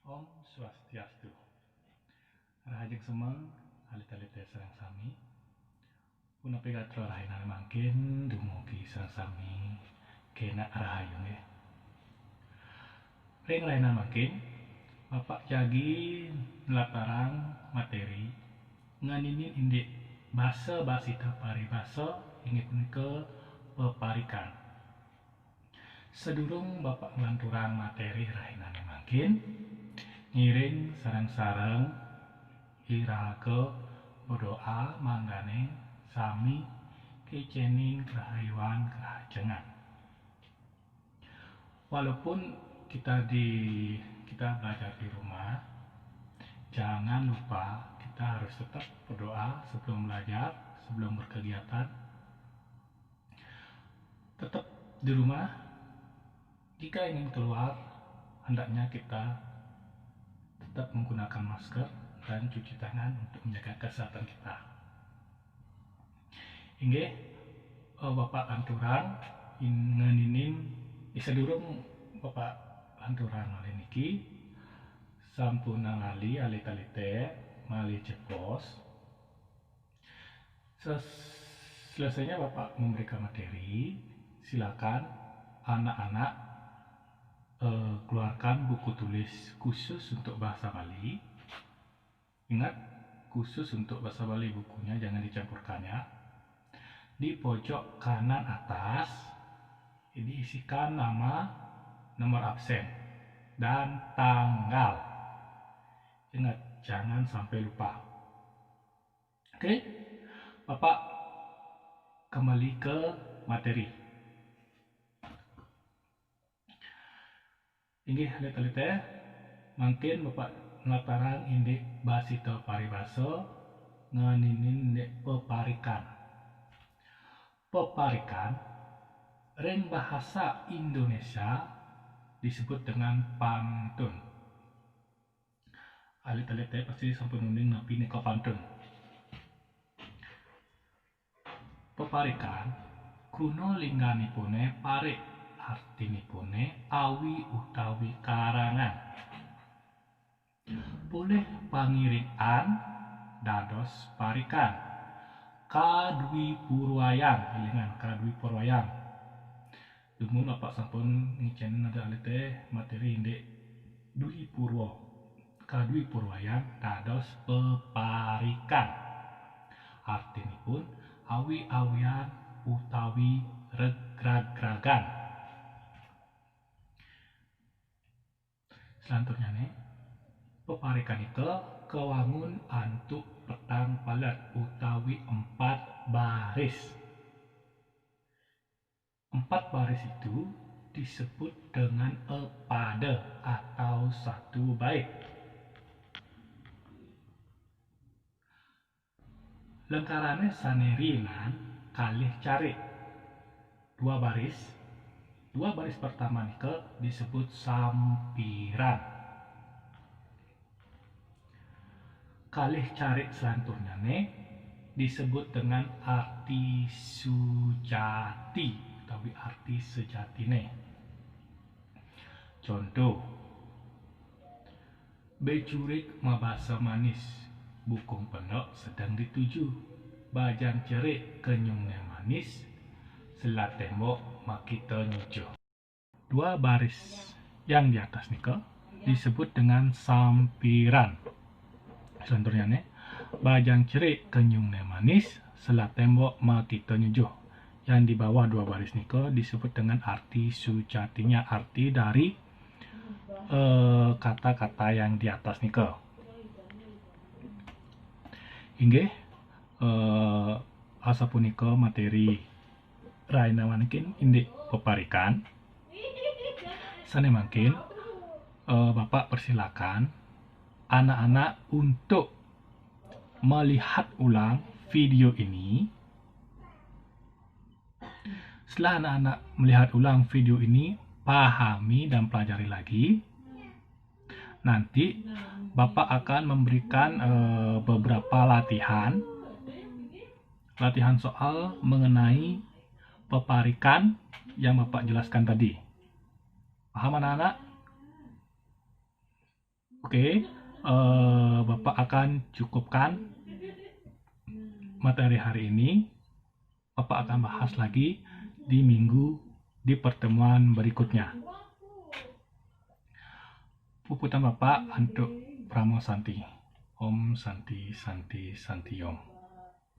Om Swastiastu. Rahajeng semeng alit-alite sareng sami. Punapi gatra rahina mangkin dumugi sareng sami kena rahayu nggih. Ring rahina mangkin Bapak jagi nelatarang materi nganinin indik basa basita paribasa inggih punika peparikan. Sedurung Bapak ngelanturang materi rahinane mangkin ngiring sareng-sareng iraga berdoa manggane sami kecening kerahayuan kerajengan. Walaupun kita belajar di rumah, jangan lupa kita harus tetap berdoa sebelum belajar, sebelum berkegiatan. Tetap di rumah, jika ingin keluar, hendaknya kita tetap menggunakan masker dan cuci tangan untuk menjaga kesehatan kita. Inggih, Bapak lanturang ngeninin sadurung Bapak lanturang malih niki sampun ngali alit-alite malih ceplos. Selesainya Bapak memberikan materi, silakan anak-anak keluarkan buku tulis khusus untuk bahasa Bali. Ingat, khusus untuk bahasa Bali bukunya, jangan dicampurkan ya. Di pojok kanan atas ini isikan nama, nomor absen, dan tanggal. Ingat, jangan sampai lupa. Oke, Bapak kembali ke materi. Inggih alit-alite mangkin Bapak nelatarang indik basita paribasa nganinin indik peparikan. Peparikan ring bahasa Indonesia disebut dengan pantun. Alit-alite pasti sampun nunding napi nika pantun. Peparikan kuno lingganipune parik, artinipune awi utawi karangan. Boleh pangirikan dados parikan. Kadwi Purwayang, elingan Kadwi Purwayang. Dumun Bapak sampun ngiceni nada alite materi indik Dwi Purwo. Kadwi Purwayang dados peparikan. Artinipun awi-awian utawi regrag-ragan. Selanjutnya nih, peparikan itu kewangun antuk petang palet utawi 4 baris. 4 baris itu disebut dengan epada atau satu bait. Lengkarane sanerinan kalih carik 2 baris. 2 baris pertama nika disebut sampiran. Kalih carik selanjutnya disebut dengan arti sujati atau arti sejatine. Contoh, becurik mabasa manis, bukung pendok sedang dituju, bajang cerik kenyungnya manis, selat tembok makita nyujuh. 2 baris yang di atas nika disebut dengan sampiran. Selanjutnya nih, bajang cerik kenyungnya manis, selat tembok makita nyujuh. Yang di bawah 2 baris nika disebut dengan arti sujatinya, arti dari kata-kata yang di atas nika. Inggih, asa punika materi raina mangkin indik peparikan. Sane mangkin Bapak persilakan anak-anak untuk melihat ulang video ini. Setelah anak-anak melihat ulang video ini, pahami dan pelajari lagi. Nanti Bapak akan memberikan beberapa latihan soal mengenai peparikan yang Bapak jelaskan tadi. Paham anak-anak? Oke, Bapak akan cukupkan materi hari ini. Bapak akan bahas lagi di pertemuan berikutnya. Puputan Bapak untuk Pramo Santi. Om Santi Santi Santi Om.